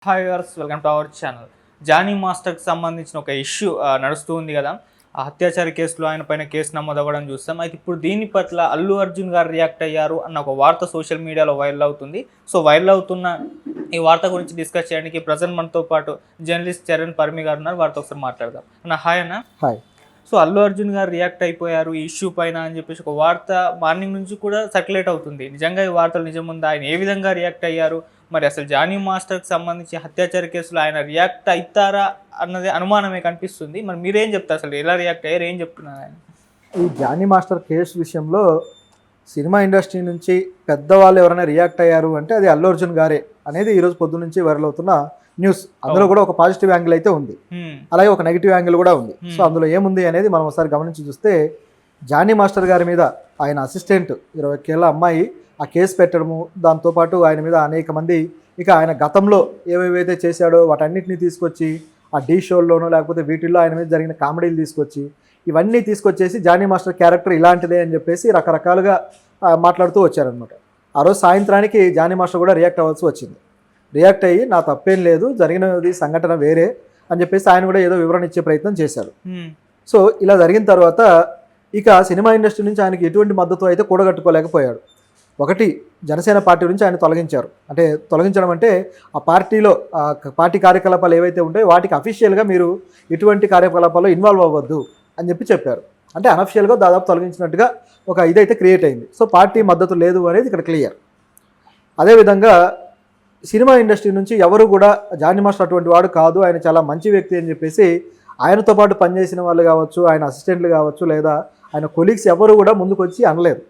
Hi viewers, welcome to our channel. Jani మాస్టర్కి సంబంధించిన ఒక ఇష్యూ నడుస్తూ ఉంది కదా. ఆ అత్యాచార కేసులో ఆయన పైన కేసు నమోదు అవ్వడం చూస్తాం. అయితే ఇప్పుడు దీని పట్ల అల్లు అర్జున్ గారు రియాక్ట్ అయ్యారు అన్న ఒక వార్త సోషల్ మీడియాలో వైరల్ అవుతుంది. సో వైరల్ అవుతున్న ఈ వార్త గురించి డిస్కస్ చేయడానికి ప్రజెంట్ మనతో పాటు జర్నలిస్ట్ చరణ్ పర్మి గారు ఉన్నారు. వారితో ఒకసారి మాట్లాడదాం. అన్న హాయ్ అన్న. హాయ్. సో అల్లు అర్జున్ గారు రియాక్ట్ అయిపోయారు ఈ ఇష్యూ పైన అని చెప్పేసి ఒక వార్త మార్నింగ్ నుంచి కూడా సర్క్యులేట్ అవుతుంది. నిజంగా ఈ వార్తలు నిజముందా? ఆయన ఏ విధంగా రియాక్ట్ అయ్యారు? మరి అసలు జానీ మాస్టర్కి సంబంధించి హత్యాచార కేసులో ఆయన రియాక్ట్ అవుతారా అన్నది అనుమానమే కనిపిస్తుంది. మరి మీరేం చెప్తారు? అసలు ఎలా రియాక్ట్ అయ్యారు, ఏం చెప్తున్నారు ఆయన? ఈ జానీ మాస్టర్ కేసు విషయంలో సినిమా ఇండస్ట్రీ నుంచి పెద్దవాళ్ళు ఎవరైనా రియాక్ట్ అయ్యారు అంటే అది అల్లు అర్జున్ గారే అనేది ఈరోజు పొద్దు నుంచి వైరల్ అవుతున్న న్యూస్. అందులో కూడా ఒక పాజిటివ్ యాంగిల్ అయితే ఉంది, అలాగే ఒక నెగిటివ్ యాంగిల్ కూడా ఉంది. సో అందులో ఏముంది అనేది మనం ఒకసారి గమనించి చూస్తే, జానీ మాస్టర్ గారి మీద ఆయన అసిస్టెంట్ 20 ఏళ్ళ అమ్మాయి ఆ కేసు పెట్టడము, దాంతోపాటు ఆయన మీద అనేక మంది ఇక ఆయన గతంలో ఏవేవైతే చేశాడో వాటన్నిటిని తీసుకొచ్చి ఆ డీ షోల్లోనో లేకపోతే వీటిల్లో ఆయన మీద జరిగిన కామెడీలు తీసుకొచ్చి ఇవన్నీ తీసుకొచ్చేసి జానీ మాస్టర్ క్యారెక్టర్ ఇలాంటిదే అని చెప్పేసి రకరకాలుగా మాట్లాడుతూ వచ్చారనమాట. ఆ రోజు సాయంత్రానికి జానీ మాస్టర్ కూడా రియాక్ట్ అవ్వాల్సి వచ్చింది. రియాక్ట్ అయ్యి నా తప్పేం లేదు, జరిగినది సంఘటన వేరే అని చెప్పేసి ఆయన కూడా ఏదో వివరణ ఇచ్చే ప్రయత్నం చేశాడు. సో ఇలా జరిగిన తర్వాత ఇక సినిమా ఇండస్ట్రీ నుంచి ఆయనకి ఎటువంటి మద్దతు అయితే కూడగట్టుకోలేకపోయాడు. ఒకటి, జనసేన పార్టీ నుంచి ఆయన తొలగించారు. అంటే తొలగించడం అంటే ఆ పార్టీలో పార్టీ కార్యకలాపాలు ఏవైతే ఉంటాయో వాటికి అఫీషియల్గా మీరు ఎటువంటి కార్యకలాపాల్లో ఇన్వాల్వ్ అవ్వద్దు అని చెప్పారు. అంటే అనఫిషియల్గా దాదాపు తొలగించినట్టుగా ఒక ఇదైతే క్రియేట్ అయింది. సో పార్టీ మద్దతు లేదు అనేది ఇక్కడ క్లియర్. అదేవిధంగా సినిమా ఇండస్ట్రీ నుంచి ఎవరు కూడా జానీ మాస్టర్ అటువంటి వాడు కాదు, ఆయన చాలా మంచి వ్యక్తి అని చెప్పేసి ఆయనతో పాటు పనిచేసిన వాళ్ళు కావచ్చు, ఆయన అసిస్టెంట్లు కావచ్చు, లేదా ఆయన కొలీగ్స్ ఎవరు కూడా ముందుకు వచ్చి అనలేదు,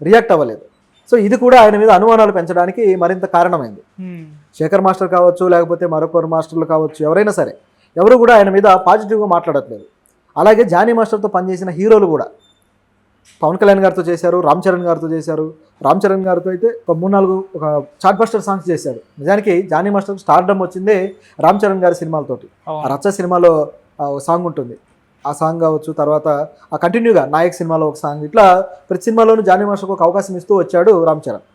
రియాక్ట్ అవ్వలేదు. సో ఇది కూడా ఆయన మీద అనుమానాలు పెంచడానికి మరింత కారణమైంది. శేఖర్ మాస్టర్ కావచ్చు, లేకపోతే మరొకరు మాస్టర్లు కావచ్చు, ఎవరైనా సరే ఎవరు కూడా ఆయన మీద పాజిటివ్గా మాట్లాడట్లేదు. అలాగే జానీ మాస్టర్తో పనిచేసిన హీరోలు కూడా పవన్ కళ్యాణ్ గారితో చేశారు, రామ్ చరణ్ గారితో చేశారు. రామ్ చరణ్ గారితో అయితే ఒక 3-4 ఒక చార్ట్ బస్టర్ సాంగ్స్ చేశారు. నిజానికి జానీ మాస్టర్ స్టార్డమ్ వచ్చిందే రామ్ చరణ్ గారి సినిమాలతోటి. ఆ రచ్చ సినిమాలో ఒక సాంగ్ ఉంటుంది, ఆ సాంగ్ కావచ్చు. తర్వాత ఆ కంటిన్యూగా నాయక్ సినిమాలో ఒక సాంగ్, ఇట్లా ప్రతి సినిమాలోనూ జానీ మాస్టర్కి ఒక అవకాశం ఇస్తూ వచ్చాడు రామ్ చరణ్.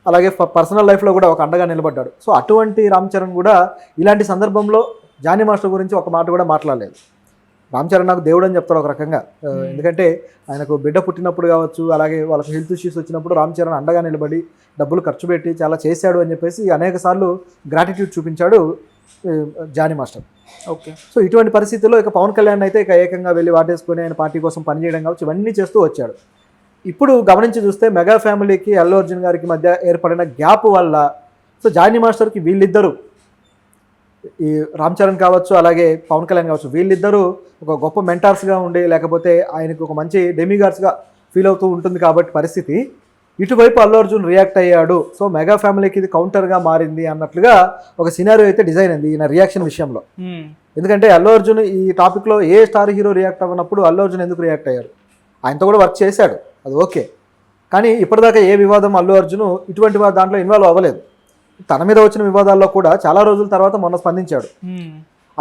అలాగే పర్సనల్ లైఫ్లో కూడా ఒక అండగా నిలబడ్డాడు. సో అటువంటి రామ్ చరణ్ కూడా ఇలాంటి సందర్భంలో జానీ మాస్టర్ గురించి ఒక మాట కూడా మాట్లాడలేదు. రామ్ చరణ్ నాకు దేవుడు అని చెప్తాడు ఒక రకంగా. ఎందుకంటే ఆయనకు బిడ్డ పుట్టినప్పుడు కావచ్చు, అలాగే వాళ్ళకి హెల్త్ ఇష్యూస్ వచ్చినప్పుడు రామ్ చరణ్ అండగా నిలబడి డబ్బులు ఖర్చు పెట్టి చాలా చేశాడు అని చెప్పేసి అనేక సార్లు గ్రాటిట్యూడ్ చూపించాడు జానీ మాస్టర్. ఓకే. సో ఇటువంటి పరిస్థితుల్లో ఇక పవన్ కళ్యాణ్ అయితే ఇక ఏకంగా వెళ్ళి వాటేసుకొని ఆయన పార్టీ కోసం పనిచేయడం కావచ్చు, ఇవన్నీ చేస్తూ వచ్చాడు. ఇప్పుడు గమనించి చూస్తే మెగా ఫ్యామిలీకి అల్లు అర్జున్ గారికి మధ్య ఏర్పడిన గ్యాప్ వల్ల సో జానీ మాస్టర్కి వీళ్ళిద్దరూ, ఈ రామ్ చరణ్ కావచ్చు అలాగే పవన్ కళ్యాణ్ కావచ్చు, వీళ్ళిద్దరూ ఒక గొప్ప మెంటార్స్గా ఉండి లేకపోతే ఆయనకు ఒక మంచి డెమిగార్డ్స్గా ఫీల్ అవుతూ ఉంటుంది. కాబట్టి పరిస్థితి ఇటువైపు అల్లు అర్జున్ రియాక్ట్ అయ్యాడు. సో మెగా ఫ్యామిలీకి ఇది కౌంటర్గా మారింది అన్నట్లుగా ఒక సినారియో అయితే డిజైన్ అయింది ఈయన రియాక్షన్ విషయంలో. ఎందుకంటే అల్లు అర్జున్ ఈ టాపిక్లో ఏ స్టార్ హీరో రియాక్ట్ అవ్వనప్పుడు అల్లు అర్జున్ ఎందుకు రియాక్ట్ అయ్యాడు? ఆయనతో కూడా వర్క్ చేశాడు, అది ఓకే. కానీ ఇప్పటిదాకా ఏ వివాదం అల్లు అర్జున్ ఇటువంటి దాంట్లో ఇన్వాల్వ్ అవ్వలేదు. తన మీద వచ్చిన వివాదాల్లో కూడా చాలా రోజుల తర్వాత మొన్న స్పందించాడు.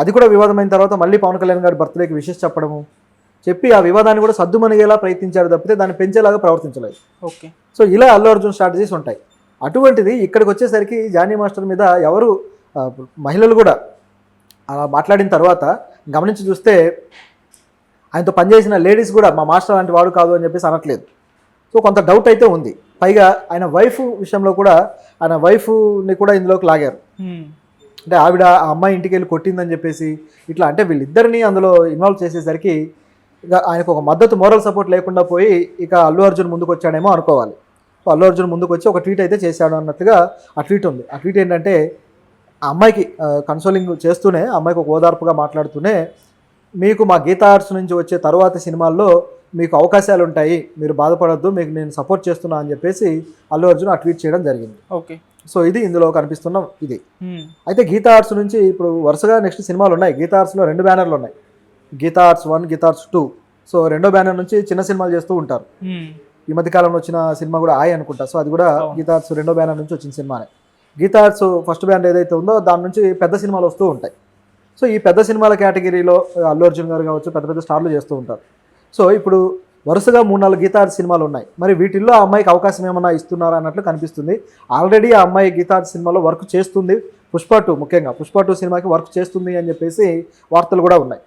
అది కూడా వివాదమైన తర్వాత మళ్ళీ పవన్ కళ్యాణ్ గారి బర్త్డేకి విషెస్ చెప్పడము, చెప్పి ఆ వివాదాన్ని కూడా సద్దుమణిగేలా ప్రయత్నించాడు తప్పితే దాన్ని పెంచేలాగా ప్రవర్తించలేదు. ఓకే. సో ఇలా అల్లు అర్జున్ స్ట్రాటజీస్ ఉంటాయి. అటువంటిది ఇక్కడికి వచ్చేసరికి జానీ మాస్టర్ మీద ఎవరు మహిళలు కూడా అలా మాట్లాడిన తర్వాత గమనించి చూస్తే ఆయనతో పనిచేసిన లేడీస్ కూడా మా మాస్టర్ లాంటి వాడు కాదు అని చెప్పేసి అనట్లేదు. సో కొంత డౌట్ అయితే ఉంది. పైగా ఆయన వైఫ్ విషయంలో కూడా ఆయన వైఫ్ని కూడా ఇందులోకి లాగారు. అంటే ఆవిడ ఆ అమ్మాయి ఇంటికి వెళ్ళి కొట్టిందని చెప్పేసి ఇట్లా, అంటే వీళ్ళిద్దరిని అందులో ఇన్వాల్వ్ చేసేసరికి ఇక ఆయనకు ఒక మద్దతు, మోరల్ సపోర్ట్ లేకుండా పోయి ఇక అల్లు అర్జున్ ముందుకు వచ్చాడేమో అనుకోవాలి. సో అల్లు అర్జున్ ముందుకు వచ్చి ఒక ట్వీట్ అయితే చేశాడు అన్నట్టుగా ఆ ట్వీట్ ఉంది. ఆ ట్వీట్ ఏంటంటే ఆ అమ్మాయికి కన్సోలింగ్ చేస్తూనే, అమ్మాయికి ఒక ఓదార్పుగా మాట్లాడుతూనే, మీకు మా గీతా ఆర్ట్స్ నుంచి వచ్చే తరువాత సినిమాల్లో మీకు అవకాశాలు ఉంటాయి, మీరు బాధపడొద్దు, మీకు నేను సపోర్ట్ చేస్తున్నా అని చెప్పేసి అల్లు అర్జున్ ఆ ట్వీట్ చేయడం జరిగింది. ఓకే. సో ఇది ఇందులో కనిపిస్తున్న ఇది. అయితే గీతా ఆర్ట్స్ నుంచి ఇప్పుడు వరుసగా నెక్స్ట్ సినిమాలు ఉన్నాయి. గీతా ఆర్ట్స్లో 2 బ్యానర్లు ఉన్నాయి, Geetha Arts 1, Geetha Arts 2. So 2వ బ్యానర్ నుంచి చిన్న సినిమాలు చేస్తూ ఉంటారు. ఈ మధ్య కాలంలో వచ్చిన సినిమా కూడా ఆయ్ అనుకుంటా. సో అది కూడా గీతా ఆర్ట్స్ 2వ బ్యానర్ నుంచి వచ్చిన సినిమానే. గీతా ఆర్ట్స్ ఫస్ట్ బ్యానర్ ఏదైతే ఉందో దాని నుంచి పెద్ద సినిమాలు వస్తూ ఉంటాయి. సో ఈ పెద్ద సినిమాల కేటగిరీలో అల్లు అర్జున్ గారు కావచ్చు, పెద్ద పెద్ద స్టార్లు చేస్తూ ఉంటారు. సో ఇప్పుడు వరుసగా 3-4 గీతా ఆర్ట్స్ సినిమాలు ఉన్నాయి. మరి వీటిల్లో ఆ అమ్మాయికి అవకాశం ఏమన్నా ఇస్తున్నారా అన్నట్లు కనిపిస్తుంది. ఆల్రెడీ ఆ అమ్మాయి గీతా ఆర్ట్స్ సినిమాలో వర్క్ చేస్తుంది, పుష్ప 2 ముఖ్యంగా పుష్ప 2 సినిమాకి వర్క్ చేస్తుంది అని చెప్పేసి వార్తలు కూడా ఉన్నాయి.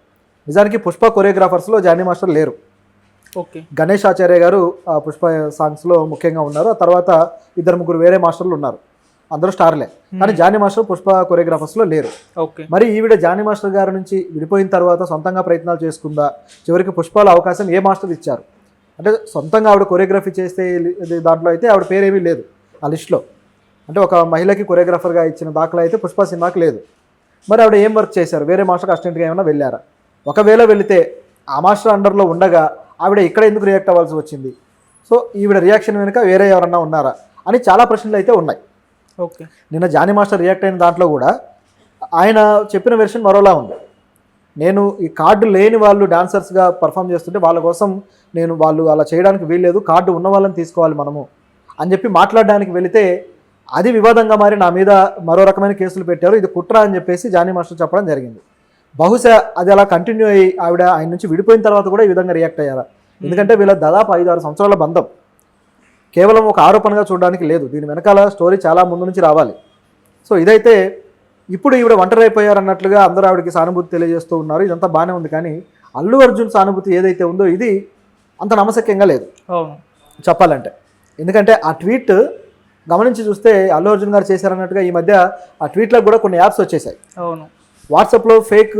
నిజానికి పుష్ప కొరియోగ్రాఫర్స్లో జానీ మాస్టర్ లేరు. ఓకే. గణేష్ ఆచార్య గారు పుష్ప సాంగ్స్లో ముఖ్యంగా ఉన్నారు. ఆ తర్వాత 2-3 వేరే మాస్టర్లు ఉన్నారు, అందరూ స్టార్లే. కానీ జానీ మాస్టర్ పుష్ప కొరియోగ్రాఫర్స్లో లేరు. ఓకే. మరి ఈవిడ జానీ మాస్టర్ గారి నుంచి విడిపోయిన తర్వాత సొంతంగా ప్రయత్నాలు చేసుకుందా, చివరికి పుష్పలో అవకాశం ఏ మాస్టర్ ఇచ్చారు అంటే సొంతంగా ఆవిడ కొరియోగ్రఫీ చేస్తే దాంట్లో అయితే ఆవిడ పేరేమీ లేదు ఆ లిస్ట్లో. అంటే ఒక మహిళకి కొరియోగ్రాఫర్గా ఇచ్చిన దాఖలా అయితే పుష్ప సినిమాకి లేదు. మరి ఆవిడ ఏం వర్క్ చేశారు, వేరే మాస్టర్కి అసిస్టెంట్గా ఏమైనా వెళ్ళారా? ఒకవేళ వెళితే ఆ మాస్టర్ అండర్లో ఉండగా ఆవిడ ఇక్కడ ఎందుకు రియాక్ట్ అవ్వాల్సి వచ్చింది? సో ఈవిడ రియాక్షన్ వెనుక వేరే ఎవరన్నా ఉన్నారా అని చాలా ప్రశ్నలు అయితే ఉన్నాయి. ఓకే. నిన్న జానీ మాస్టర్ రియాక్ట్ అయిన దాంట్లో కూడా ఆయన చెప్పిన వెర్షన్ మరోలా ఉంది. నేను ఈ కార్డు లేని వాళ్ళు డాన్సర్స్గా పర్ఫామ్ చేస్తుంటే వాళ్ళ కోసం వాళ్ళు అలా చేయడానికి వీల్లేదు, కార్డు ఉన్న వాళ్ళని తీసుకోవాలి మనము అని చెప్పి మాట్లాడడానికి వెళితే అది వివాదంగా మారి నా మీద మరో రకమైన కేసులు పెట్టారు, ఇది కుట్ర అని చెప్పేసి జానీ మాస్టర్ చెప్పడం జరిగింది. బహుశా అది అలా కంటిన్యూ అయ్యి ఆవిడ ఆయన నుంచి విడిపోయిన తర్వాత కూడా ఈ విధంగా రియాక్ట్ అయ్యారా? ఎందుకంటే వీళ్ళ దాదాపు 5-6 సంవత్సరాల బంధం కేవలం ఒక ఆరోపణగా చూడడానికి లేదు, దీని వెనకాల స్టోరీ చాలా ముందు నుంచి రావాలి. సో ఇదైతే ఇప్పుడు ఈవిడ ఒంటరి అయిపోయారన్నట్లుగా అందరూ ఆవిడకి సానుభూతి తెలియజేస్తూ ఉన్నారు. ఇదంతా బాగానే ఉంది, కానీ అల్లు అర్జున్ సానుభూతి ఏదైతే ఉందో ఇది అంత నమ్మశక్యంగా లేదు చెప్పాలంటే. ఎందుకంటే ఆ ట్వీట్ గమనించి చూస్తే అల్లు అర్జున్ గారు చేశారన్నట్టుగా ఈ మధ్య ఆ ట్వీట్లకు కూడా కొన్ని యాప్స్ వచ్చేసాయి. అవును. వాట్సాప్లో ఫేక్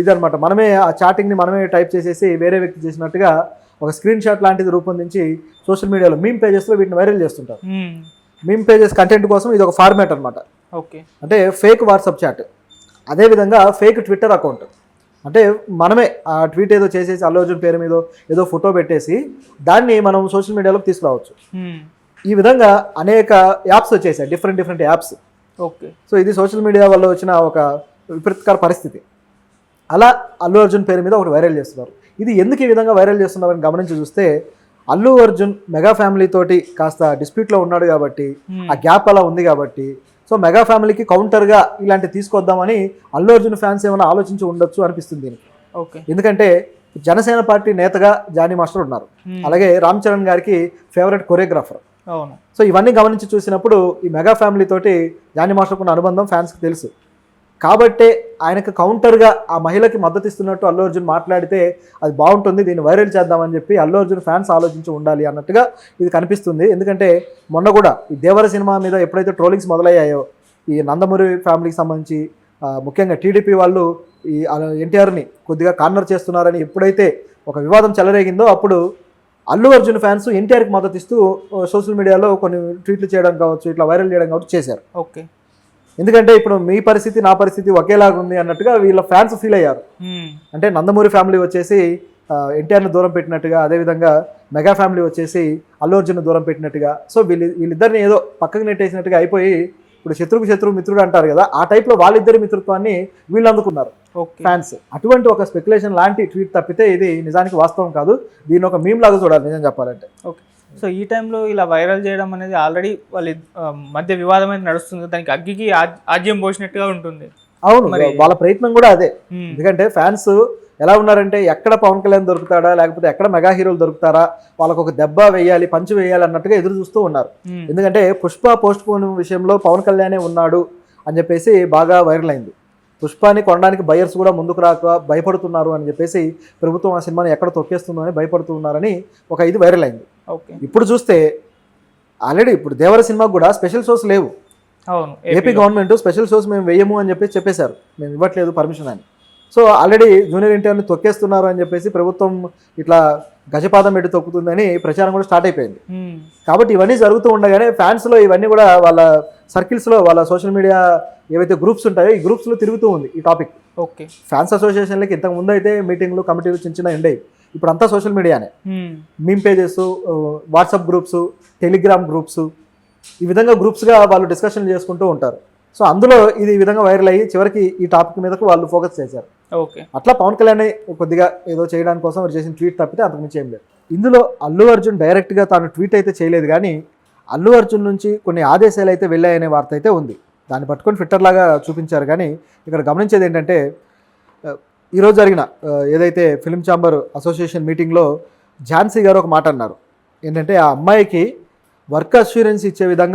ఇదనమాట, మనమే ఆ చాటింగ్ని మనమే టైప్ చేసేసి వేరే వ్యక్తి చేసినట్టుగా ఒక స్క్రీన్ షాట్ లాంటిది రూపొందించి సోషల్ మీడియాలో మీమ్ పేజెస్లో వీటిని వైరల్ చేస్తుంటారు. మీమ్ పేజెస్ కంటెంట్ కోసం ఇది ఒక ఫార్మాట్ అనమాట. ఓకే. అంటే ఫేక్ వాట్సాప్ చాట్, అదేవిధంగా ఫేక్ ట్విట్టర్ అకౌంట్. అంటే మనమే ఆ ట్వీట్ ఏదో చేసేసి అల్లు అర్జున్ పేరు మీద ఏదో ఫోటో పెట్టేసి దాన్ని మనం సోషల్ మీడియాలోకి తీసుకురావచ్చు. ఈ విధంగా అనేక యాప్స్ వచ్చేసాయి, డిఫరెంట్ యాప్స్. ఓకే. సో ఇది సోషల్ మీడియా వల్ల వచ్చిన ఒక విపరీతకర పరిస్థితి. అలా అల్లు అర్జున్ పేరు మీద ఒకటి వైరల్ చేస్తున్నారు. ఇది ఎందుకు ఈ విధంగా వైరల్ చేస్తున్నారని గమనించి చూస్తే అల్లు అర్జున్ మెగా ఫ్యామిలీ తోటి కాస్త డిస్ప్యూట్లో ఉన్నాడు కాబట్టి, ఆ గ్యాప్ అలా ఉంది కాబట్టి, సో మెగా ఫ్యామిలీకి కౌంటర్గా ఇలాంటి తీసుకొద్దామని అల్లు అర్జున్ ఫ్యాన్స్ ఏమైనా ఆలోచించి ఉండొచ్చు అనిపిస్తుంది దీనికి. ఓకే. ఎందుకంటే జనసేన పార్టీ నేతగా జానీ మాస్టర్ ఉన్నారు, అలాగే రామ్ చరణ్ గారికి ఫేవరెట్ కొరియోగ్రాఫర్. అవును. సో ఇవన్నీ గమనించి చూసినప్పుడు ఈ మెగా ఫ్యామిలీ తోటి జానీ మాస్టర్కు ఉన్న అనుబంధం ఫ్యాన్స్కి తెలుసు కాబట్టే ఆయనకు కౌంటర్గా ఆ మహిళకి మద్దతు ఇస్తున్నట్టు అల్లు అర్జున్ మాట్లాడితే అది బాగుంటుంది, దీన్ని వైరల్ చేద్దామని చెప్పి అల్లు అర్జున్ ఫ్యాన్స్ ఆలోచించి ఉండాలి అన్నట్టుగా ఇది కనిపిస్తుంది. ఎందుకంటే మొన్న కూడా ఈ దేవర సినిమా మీద ఎప్పుడైతే ట్రోలింగ్స్ మొదలయ్యాయో, ఈ నందమూరి ఫ్యామిలీకి సంబంధించి ముఖ్యంగా టీడీపీ వాళ్ళు ఈ ఎన్టీఆర్ని కొద్దిగా కార్నర్ చేస్తున్నారని ఎప్పుడైతే ఒక వివాదం చెలరేగిందో అప్పుడు అల్లు అర్జున్ ఫ్యాన్స్ ఎన్టీఆర్కి మద్దతు ఇస్తూ సోషల్ మీడియాలో కొన్ని ట్వీట్లు చేయడం కావచ్చు, ఇట్లా వైరల్ చేయడం కావచ్చు చేశారు. ఓకే. ఎందుకంటే ఇప్పుడు మీ పరిస్థితి నా పరిస్థితి ఒకేలాగా ఉంది అన్నట్టుగా వీళ్ళ ఫ్యాన్స్ ఫీల్ అయ్యారు. అంటే నందమూరి ఫ్యామిలీ వచ్చేసి ఎన్టీఆర్ని దూరం పెట్టినట్టుగా, అదేవిధంగా మెగా ఫ్యామిలీ వచ్చేసి అల్లు అర్జున్ దూరం పెట్టినట్టుగా, సో వీళ్ళిద్దరిని ఏదో పక్కకు నెట్టేసినట్టుగా అయిపోయి ఇప్పుడు శత్రువుకు శత్రువు మిత్రుడు అంటారు కదా, ఆ టైప్లో వాళ్ళిద్దరి మిత్రత్వాన్ని వీళ్ళు అందుకున్నారు ఫ్యాన్స్. అటువంటి ఒక స్పెక్యులేషన్ లాంటి ట్వీట్ తప్పితే ఇది నిజానికి వాస్తవం కాదు, దీన్ని ఒక మీమ్ లాగా చూడాలి నిజం చెప్పాలంటే. ఓకే. సో ఈ టైంలో ఇలా వైరల్ చేయడం అనేది ఆల్రెడీ వాళ్ళ మధ్య వివాదం అనేది నడుస్తుంది, దానికి అగ్గికి ఆజ్యం పోసినట్టుగా ఉంటుంది. అవును, వాళ్ళ ప్రయత్నం కూడా అదే. ఎందుకంటే ఫ్యాన్స్ ఎలా ఉన్నారంటే ఎక్కడ పవన్ కళ్యాణ్ దొరుకుతాడా, లేకపోతే ఎక్కడ మెగా హీరోలు దొరుకుతారా, వాళ్ళకు ఒక దెబ్బ వేయాలి, పంచి వేయాలి అన్నట్టుగా ఎదురు చూస్తూ ఉన్నారు. ఎందుకంటే పుష్ప పోస్ట్ పోన్ విషయంలో పవన్ కళ్యాణే ఉన్నాడు అని చెప్పేసి బాగా వైరల్ అయింది. పుష్పాని కొనడానికి బయర్స్ కూడా ముందుకు రాక భయపడుతున్నారు అని చెప్పేసి ప్రభుత్వం ఆ సినిమాని ఎక్కడ తొక్కేస్తుందో అని భయపడుతూ ఉన్నారని ఒక ఇది వైరల్ అయింది. ఇప్పుడు చూస్తే ఆల్రెడీ ఇప్పుడు దేవర సినిమాకు కూడా స్పెషల్ షోస్ లేవు. అవును, ఏపీ గవర్నమెంట్ స్పెషల్ షోస్ మేము వేయము అని చెప్పేశారు, మేము ఇవ్వట్లేదు పర్మిషన్ అని. సో ఆల్రెడీ జూనియర్ ఎన్టీఆర్ని తొక్కేస్తున్నారు అని చెప్పేసి ప్రభుత్వం ఇట్లా గజపాదం పెట్టి తొక్కుతుందని ప్రచారం కూడా స్టార్ట్ అయిపోయింది. కాబట్టి ఇవన్నీ జరుగుతూ ఉండగానే ఫ్యాన్స్లో ఇవన్నీ కూడా వాళ్ళ సర్కిల్స్లో, వాళ్ళ సోషల్ మీడియా ఏవైతే గ్రూప్స్ ఉంటాయో ఈ గ్రూప్స్లో తిరుగుతూ ఉంది ఈ టాపిక్. ఓకే. ఫ్యాన్స్ అసోసియేషన్లకి ఇంతకు ముందు అయితే మీటింగ్లు కమిటీలు చిన్న ఉండేవి, ఇప్పుడు అంతా సోషల్ మీడియానే. Meme pages, WhatsApp groups, Telegram groups, ఈ విధంగా గ్రూప్స్గా వాళ్ళు డిస్కషన్ చేసుకుంటూ ఉంటారు. సో అందులో ఇది ఈ విధంగా వైరల్ అయ్యి చివరికి ఈ టాపిక్ మీదకు వాళ్ళు ఫోకస్ చేశారు. ఓకే. అట్లా పవన్ కళ్యాణ్ కొద్దిగా ఏదో చేయడానికి కోసం వారు చేసిన ట్వీట్ తప్పితే అంతకుమించి ఏం లేదు. ఇందులో అల్లు అర్జున్ డైరెక్ట్గా తాను ట్వీట్ అయితే చేయలేదు, కానీ అల్లు అర్జున్ నుంచి కొన్ని ఆదేశాలు అయితే వెళ్ళాయనే వార్త అయితే ఉంది. దాన్ని పట్టుకొని ట్విట్టర్ లాగా చూపించారు. కానీ ఇక్కడ గమనించేది ఏంటంటే ఈరోజు జరిగిన ఏదైతే ఫిల్మ్ ఛాంబర్ అసోసియేషన్ మీటింగ్లో ఝాన్సీ గారు ఒక మాట అన్నారు. ఏంటంటే ఆ అమ్మాయికి వర్క్ అష్యూరెన్స్ ఇచ్చే విధంగా